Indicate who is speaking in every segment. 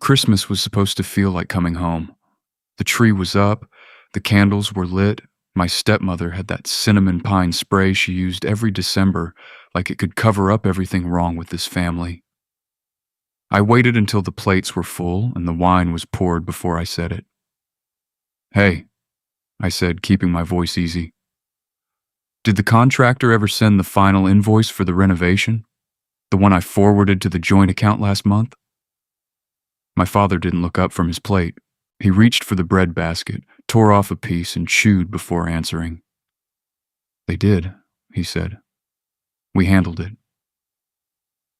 Speaker 1: Christmas was supposed to feel like coming home. The tree was up, the candles were lit, my stepmother had that cinnamon pine spray she used every December, like it could cover up everything wrong with this family. I waited until the plates were full and the wine was poured before I said it. "Hey," I said, keeping my voice easy. "Did the contractor ever send the final invoice for the renovation? The one I forwarded to the joint account last month?" My father didn't look up from his plate. He reached for the bread basket, tore off a piece, and chewed before answering. "They did," he said. "We handled it."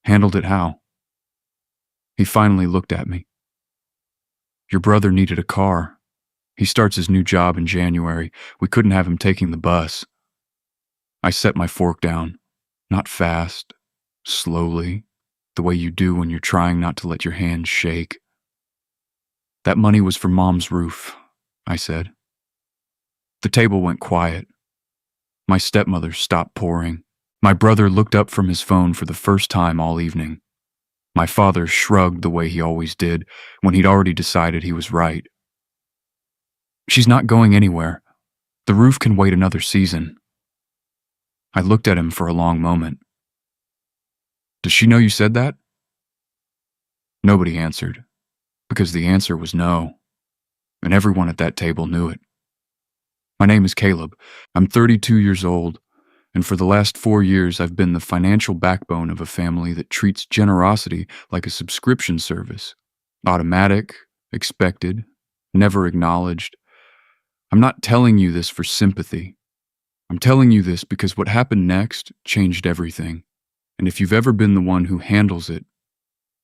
Speaker 1: "Handled it how?" He finally looked at me. "Your brother needed a car. He starts his new job in January. We couldn't have him taking the bus." I set my fork down. Not fast, slowly, the way you do when you're trying not to let your hands shake. "That money was for Mom's roof," I said. The table went quiet. My stepmother stopped pouring. My brother looked up from his phone for the first time all evening. My father shrugged the way he always did when he'd already decided he was right. "She's not going anywhere. The roof can wait another season." I looked at him for a long moment. "Does she know you said that?" Nobody answered, because the answer was no, and everyone at that table knew it. My name is Caleb. I'm 32 years old, and for the last 4 years I've been the financial backbone of a family that treats generosity like a subscription service. Automatic, expected, never acknowledged. I'm not telling you this for sympathy. I'm telling you this because what happened next changed everything, and if you've ever been the one who handles it,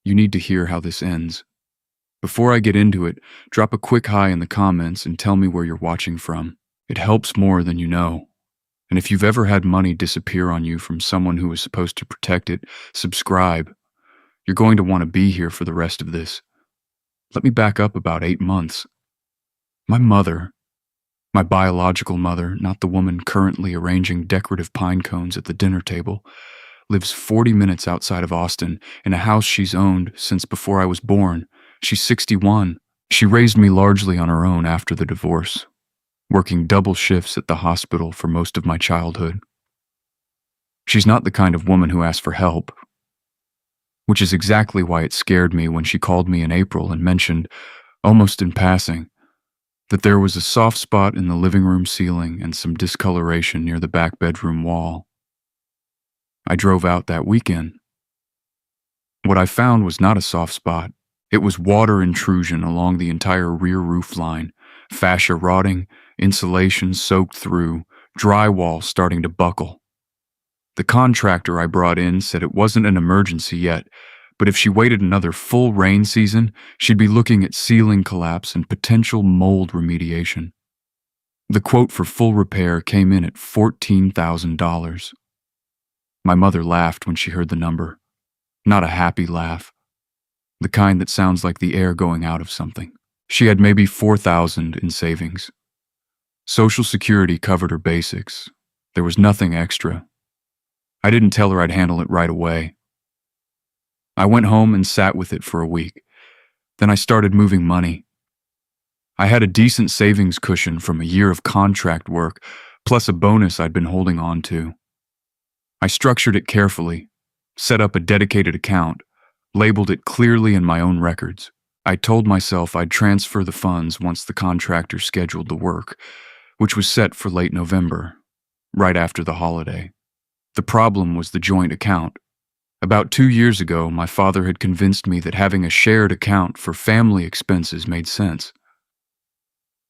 Speaker 1: you need to hear how this ends. Before I get into it, drop a quick hi in the comments and tell me where you're watching from. It helps more than you know. And if you've ever had money disappear on you from someone who was supposed to protect it, subscribe. You're going to want to be here for the rest of this. Let me back up about 8 months. My mother, my biological mother, not the woman currently arranging decorative pine cones at the dinner table, lives 40 minutes outside of Austin in a house she's owned since before I was born. She's 61. She raised me largely on her own after the divorce, working double shifts at the hospital for most of my childhood. She's not the kind of woman who asks for help, which is exactly why it scared me when she called me in April and mentioned, almost in passing, that there was a soft spot in the living room ceiling and some discoloration near the back bedroom wall. I drove out that weekend. What I found was not a soft spot. It was water intrusion along the entire rear roof line, fascia rotting, insulation soaked through, drywall starting to buckle. The contractor I brought in said it wasn't an emergency yet, but if she waited another full rain season, she'd be looking at ceiling collapse and potential mold remediation. The quote for full repair came in at $14,000. My mother laughed when she heard the number. Not a happy laugh. The kind that sounds like the air going out of something. She had maybe $4,000 in savings. Social Security covered her basics. There was nothing extra. I didn't tell her I'd handle it right away. I went home and sat with it for a week. Then I started moving money. I had a decent savings cushion from a year of contract work, plus a bonus I'd been holding on to. I structured it carefully, set up a dedicated account, labeled it clearly in my own records. I told myself I'd transfer the funds once the contractor scheduled the work, which was set for late November, right after the holiday. The problem was the joint account. About 2 years ago, my father had convinced me that having a shared account for family expenses made sense.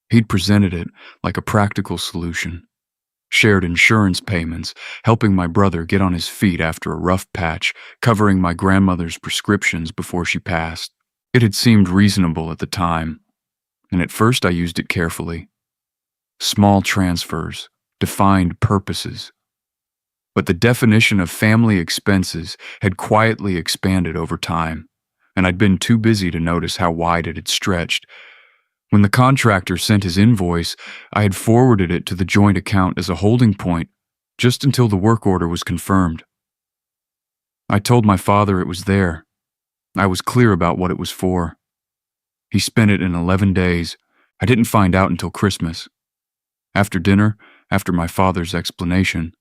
Speaker 1: He'd presented it like a practical solution. Shared insurance payments, helping my brother get on his feet after a rough patch, covering my grandmother's prescriptions before she passed. It had seemed reasonable at the time, and at first I used it carefully. Small transfers, defined purposes. But the definition of family expenses had quietly expanded over time, and I'd been too busy to notice how wide it had stretched. When the contractor sent his invoice, I had forwarded it to the joint account as a holding point, just until the work order was confirmed. I told my father it was there. I was clear about what it was for. He spent it in 11 days. I didn't find out until Christmas. After dinner, after my father's explanation,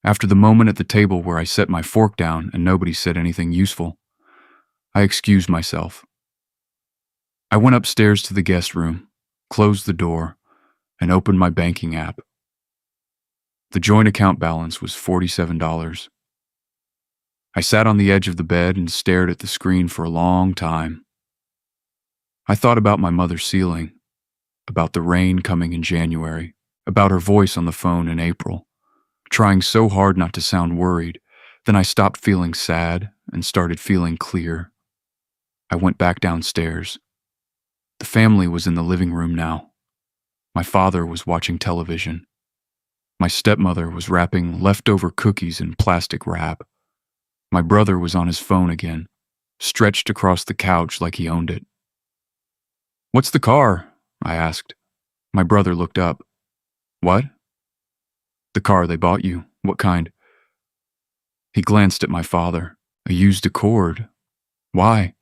Speaker 1: after the moment at the table where I set my fork down and nobody said anything useful, I excused myself. I went upstairs to the guest room, closed the door, and opened my banking app. The joint account balance was $47. I sat on the edge of the bed and stared at the screen for a long time. I thought about my mother's ceiling, about the rain coming in January, about her voice on the phone in April, trying so hard not to sound worried. Then I stopped feeling sad and started feeling clear. I went back downstairs. The family was in the living room now. My father was watching television. My stepmother was wrapping leftover cookies in plastic wrap. My brother was on his phone again, stretched across the couch like he owned it. "What's the car?" I asked. My brother looked up. "What?" "The car they bought you. What kind?" He glanced at my father. "A used Accord. Why?"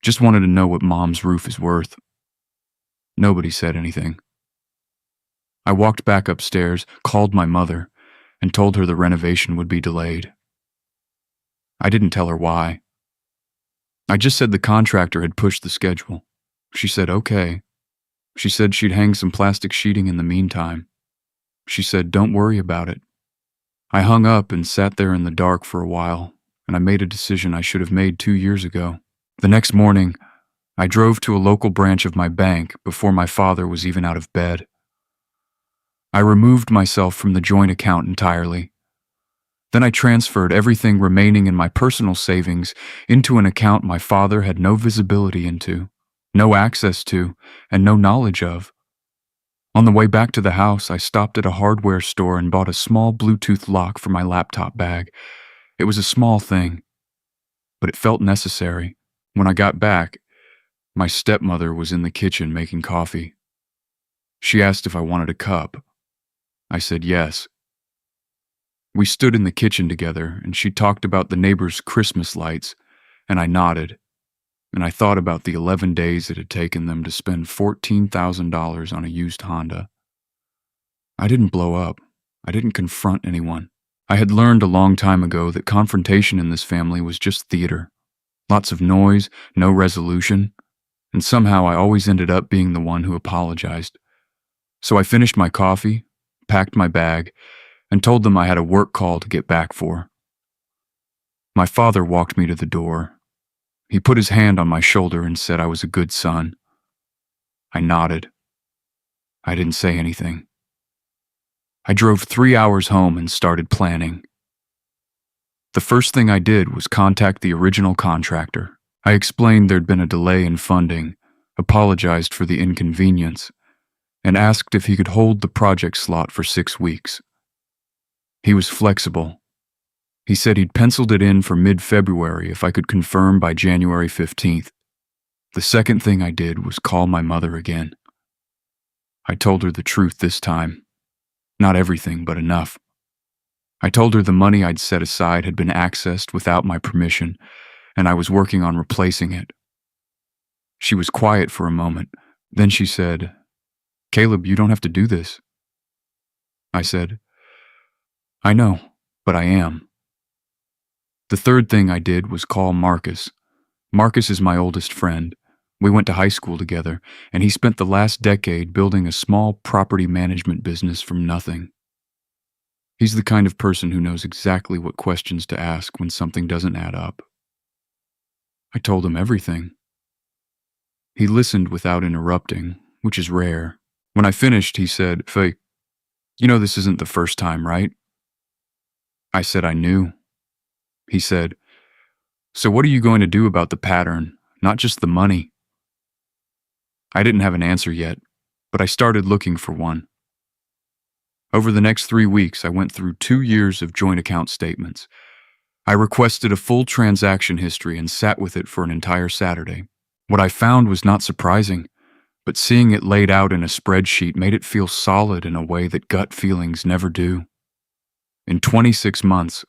Speaker 1: "Just wanted to know what Mom's roof is worth." Nobody said anything. I walked back upstairs, called my mother, and told her the renovation would be delayed. I didn't tell her why. I just said the contractor had pushed the schedule. She said okay. She said she'd hang some plastic sheeting in the meantime. She said, "Don't worry about it." I hung up and sat there in the dark for a while, and I made a decision I should have made 2 years ago. The next morning, I drove to a local branch of my bank before my father was even out of bed. I removed myself from the joint account entirely. Then I transferred everything remaining in my personal savings into an account my father had no visibility into, no access to, and no knowledge of. On the way back to the house, I stopped at a hardware store and bought a small Bluetooth lock for my laptop bag. It was a small thing, but it felt necessary. When I got back, my stepmother was in the kitchen making coffee. She asked if I wanted a cup. I said yes. We stood in the kitchen together, and she talked about the neighbors' Christmas lights, and I nodded, and I thought about the 11 days it had taken them to spend $14,000 on a used Honda. I didn't blow up. I didn't confront anyone. I had learned a long time ago that confrontation in this family was just theater. Lots of noise, no resolution, and somehow I always ended up being the one who apologized. So I finished my coffee, packed my bag, and told them I had a work call to get back for. My father walked me to the door. He put his hand on my shoulder and said I was a good son. I nodded. I didn't say anything. I drove 3 hours home and started planning. The first thing I did was contact the original contractor. I explained there'd been a delay in funding, apologized for the inconvenience, and asked if he could hold the project slot for 6 weeks. He was flexible. He said he'd penciled it in for mid-February if I could confirm by January 15th. The second thing I did was call my mother again. I told her the truth this time. Not everything, but enough. I told her the money I'd set aside had been accessed without my permission, and I was working on replacing it. She was quiet for a moment. Then she said, "Caleb, you don't have to do this." I said, "I know, but I am." The third thing I did was call Marcus. Marcus is my oldest friend. We went to high school together, and he spent the last decade building a small property management business from nothing. He's the kind of person who knows exactly what questions to ask when something doesn't add up. I told him everything. He listened without interrupting, which is rare. When I finished, he said, "Faye, you know this isn't the first time, right?" I said I knew. He said, "So what are you going to do about the pattern, not just the money?" I didn't have an answer yet, but I started looking for one. Over the next 3 weeks, I went through 2 years of joint account statements. I requested a full transaction history and sat with it for an entire Saturday. What I found was not surprising, but seeing it laid out in a spreadsheet made it feel solid in a way that gut feelings never do. In 26 months,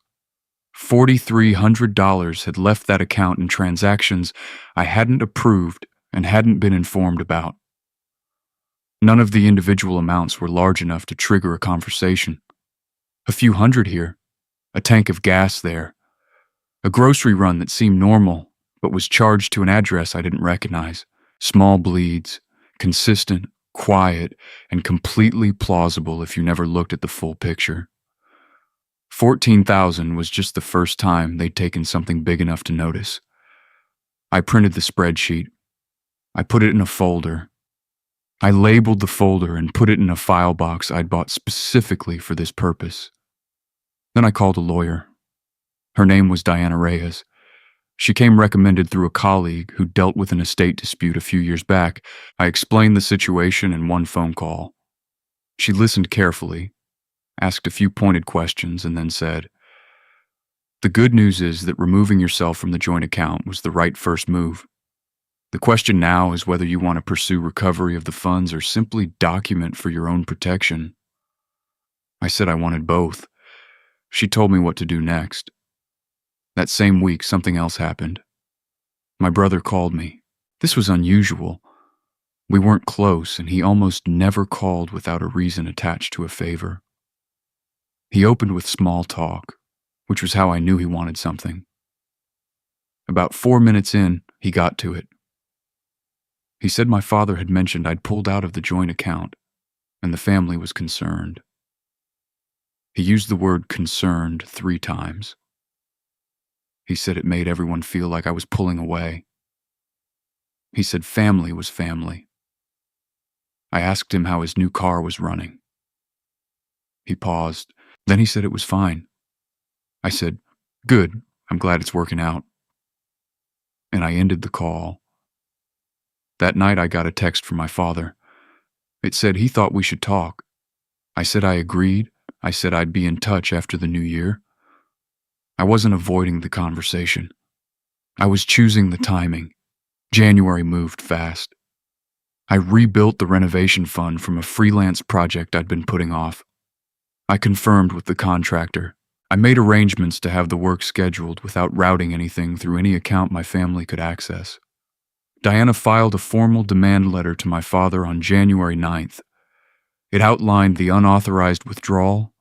Speaker 1: $4,300 had left that account in transactions I hadn't approved and hadn't been informed about. None of the individual amounts were large enough to trigger a conversation. A few hundred here, a tank of gas there, a grocery run that seemed normal but was charged to an address I didn't recognize. Small bleeds, consistent, quiet, and completely plausible if you never looked at the full picture. 14,000 was just the first time they'd taken something big enough to notice. I printed the spreadsheet. I put it in a folder. I labeled the folder and put it in a file box I'd bought specifically for this purpose. Then I called a lawyer. Her name was Diana Reyes. She came recommended through a colleague who dealt with an estate dispute a few years back. I explained the situation in one phone call. She listened carefully, asked a few pointed questions, and then said, "The good news is that removing yourself from the joint account was the right first move. The question now is whether you want to pursue recovery of the funds or simply document for your own protection." I said I wanted both. She told me what to do next. That same week, something else happened. My brother called me. This was unusual. We weren't close, and he almost never called without a reason attached to a favor. He opened with small talk, which was how I knew he wanted something. About 4 minutes in, he got to it. He said my father had mentioned I'd pulled out of the joint account, and the family was concerned. He used the word concerned 3 times. He said it made everyone feel like I was pulling away. He said family was family. I asked him how his new car was running. He paused. Then he said it was fine. I said, "Good, I'm glad it's working out." And I ended the call. That night I got a text from my father. It said he thought we should talk. I said I agreed. I said I'd be in touch after the new year. I wasn't avoiding the conversation. I was choosing the timing. January moved fast. I rebuilt the renovation fund from a freelance project I'd been putting off. I confirmed with the contractor. I made arrangements to have the work scheduled without routing anything through any account my family could access. Diana filed a formal demand letter to my father on January 9th. It outlined the unauthorized withdrawal,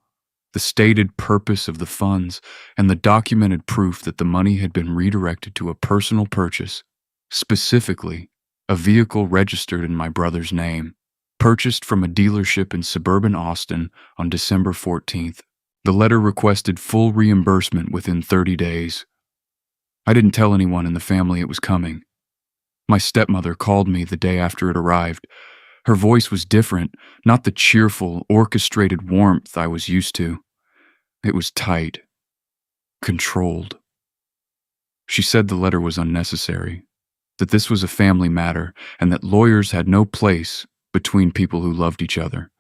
Speaker 1: the stated purpose of the funds, and the documented proof that the money had been redirected to a personal purchase, specifically a vehicle registered in my brother's name, purchased from a dealership in suburban Austin on December 14th. The letter requested full reimbursement within 30 days. I didn't tell anyone in the family it was coming. My stepmother called me the day after it arrived. Her voice was different, not the cheerful, orchestrated warmth I was used to. It was tight, controlled. She said the letter was unnecessary, that this was a family matter, and that lawyers had no place between people who loved each other.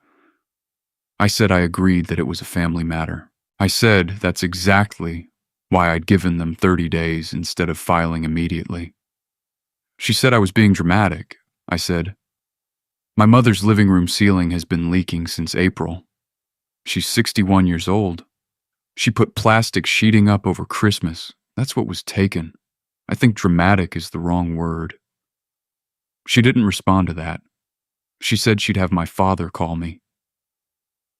Speaker 1: I said I agreed that it was a family matter. I said that's exactly why I'd given them 30 days instead of filing immediately. She said I was being dramatic. I said, "My mother's living room ceiling has been leaking since April. She's 61 years old. She put plastic sheeting up over Christmas. That's what was taken. I think dramatic is the wrong word." She didn't respond to that. She said she'd have my father call me.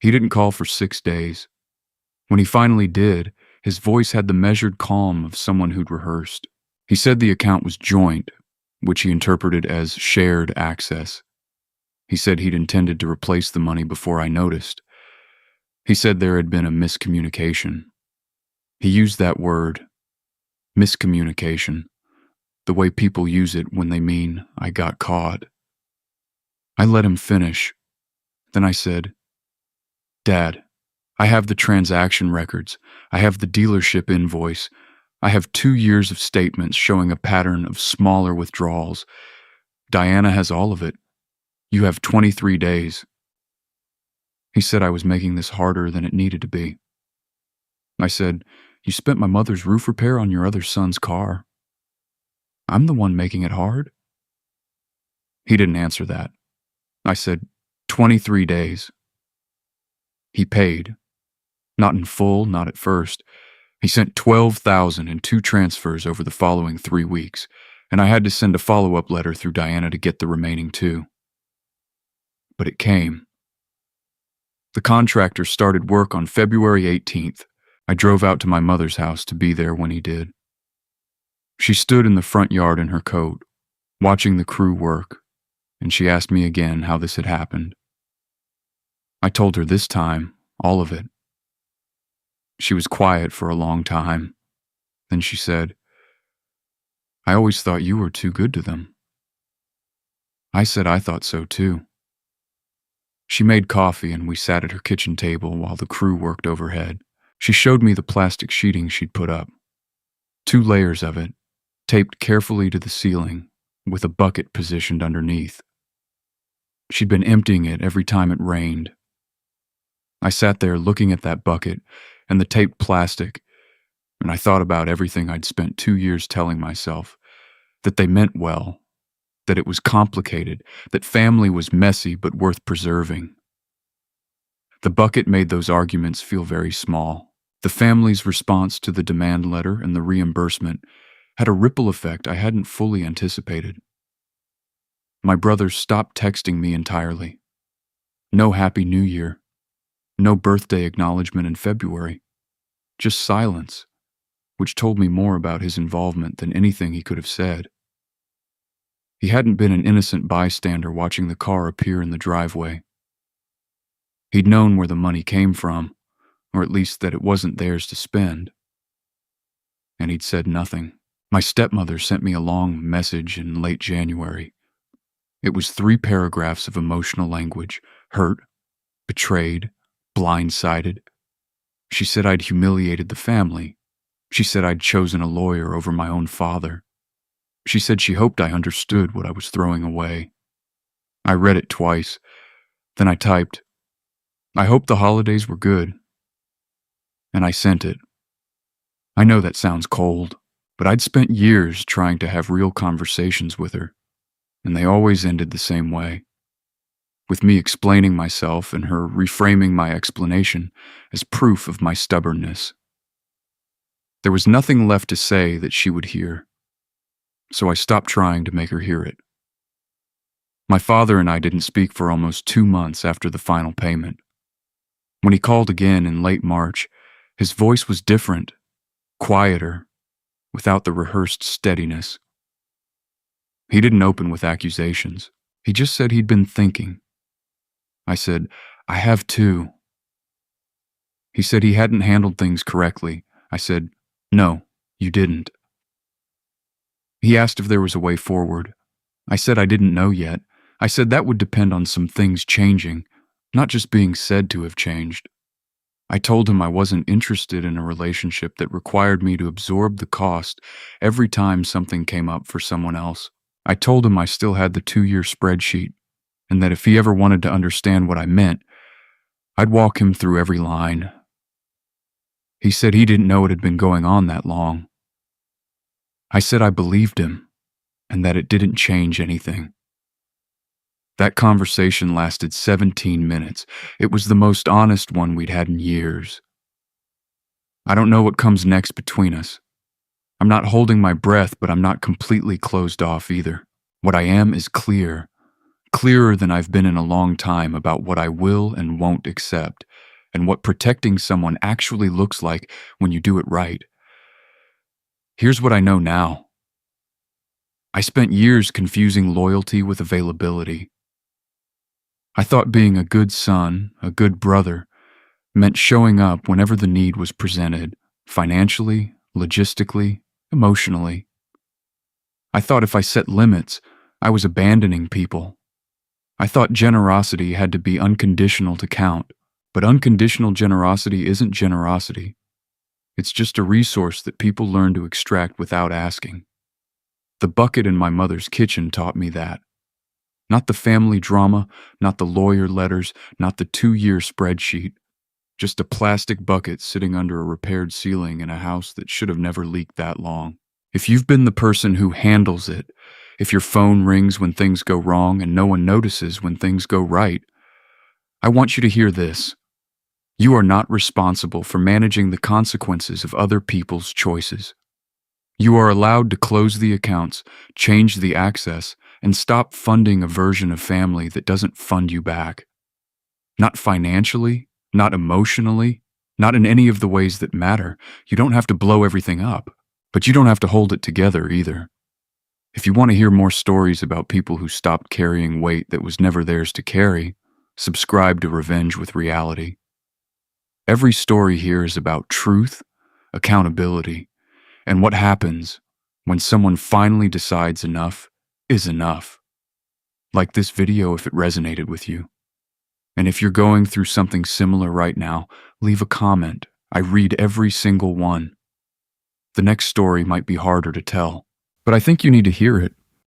Speaker 1: He didn't call for 6 days. When he finally did, his voice had the measured calm of someone who'd rehearsed. He said the account was joint, which he interpreted as shared access. He said he'd intended to replace the money before I noticed. He said there had been a miscommunication. He used that word, miscommunication, the way people use it when they mean I got caught. I let him finish. Then I said, "Dad, I have the transaction records. I have the dealership invoice. I have 2 years of statements showing a pattern of smaller withdrawals. Diana has all of it. You have 23 days. He said I was making this harder than it needed to be. I said, "You spent my mother's roof repair on your other son's car. I'm the one making it hard." He didn't answer that. I said, 23 days. He paid. Not in full, not at first. He sent $12,000 in 2 transfers over the following 3 weeks. and I had to send a follow-up letter through Diana to get the remaining two. But it came. The contractor started work on February 18th. I drove out to my mother's house to be there when he did. She stood in the front yard in her coat, watching the crew work, and she asked me again how this had happened. I told her this time, all of it. She was quiet for a long time. Then she said, "I always thought you were too good to them." I said I thought so too. She made coffee and we sat at her kitchen table while the crew worked overhead. She showed me the plastic sheeting she'd put up. 2 layers of it, taped carefully to the ceiling, with a bucket positioned underneath. She'd been emptying it every time it rained. I sat there looking at that bucket and the taped plastic, and I thought about everything I'd spent 2 years telling myself, that they meant well, that it was complicated, that family was messy but worth preserving. The bucket made those arguments feel very small. The family's response to the demand letter and the reimbursement had a ripple effect I hadn't fully anticipated. My brothers stopped texting me entirely. No Happy New Year. No birthday acknowledgement in February. Just silence, which told me more about his involvement than anything he could have said. He hadn't been an innocent bystander watching the car appear in the driveway. He'd known where the money came from, or at least that it wasn't theirs to spend. And he'd said nothing. My stepmother sent me a long message in late January. It was 3 paragraphs of emotional language: hurt, betrayed, blindsided. She said I'd humiliated the family. She said I'd chosen a lawyer over my own father. She said she hoped I understood what I was throwing away. I read it twice. Then I typed, "I hope the holidays were good." And I sent it. I know that sounds cold, but I'd spent years trying to have real conversations with her, and they always ended the same way, with me explaining myself and her reframing my explanation as proof of my stubbornness. There was nothing left to say that she would hear, so I stopped trying to make her hear it. My father and I didn't speak for almost 2 months after the final payment. When he called again in late March, his voice was different, quieter, without the rehearsed steadiness. He didn't open with accusations. He just said he'd been thinking. I said, "I have too." He said he hadn't handled things correctly. I said, "No, you didn't." He asked if there was a way forward. I said I didn't know yet. I said that would depend on some things changing, not just being said to have changed. I told him I wasn't interested in a relationship that required me to absorb the cost every time something came up for someone else. I told him I still had the 2-year spreadsheet, and that if he ever wanted to understand what I meant, I'd walk him through every line. He said he didn't know it had been going on that long. I said I believed him, and that it didn't change anything. That conversation lasted 17 minutes. It was the most honest one we'd had in years. I don't know what comes next between us. I'm not holding my breath, but I'm not completely closed off either. What I am is clear, clearer than I've been in a long time about what I will and won't accept, and what protecting someone actually looks like when you do it right. Here's what I know now. I spent years confusing loyalty with availability. I thought being a good son, a good brother, meant showing up whenever the need was presented, financially, logistically, emotionally. I thought if I set limits, I was abandoning people. I thought generosity had to be unconditional to count, but unconditional generosity isn't generosity. It's just a resource that people learn to extract without asking. The bucket in my mother's kitchen taught me that. Not the family drama, not the lawyer letters, not the 2-year spreadsheet. Just a plastic bucket sitting under a repaired ceiling in a house that should have never leaked that long. If you've been the person who handles it, if your phone rings when things go wrong and no one notices when things go right, I want you to hear this. You are not responsible for managing the consequences of other people's choices. You are allowed to close the accounts, change the access, and stop funding a version of family that doesn't fund you back. Not financially, not emotionally, not in any of the ways that matter. You don't have to blow everything up, but you don't have to hold it together either. If you want to hear more stories about people who stopped carrying weight that was never theirs to carry, subscribe to Revenge with Reality. Every story here is about truth, accountability, and what happens when someone finally decides enough is enough. Like this video if it resonated with you. And if you're going through something similar right now, leave a comment. I read every single one. The next story might be harder to tell, but I think you need to hear it.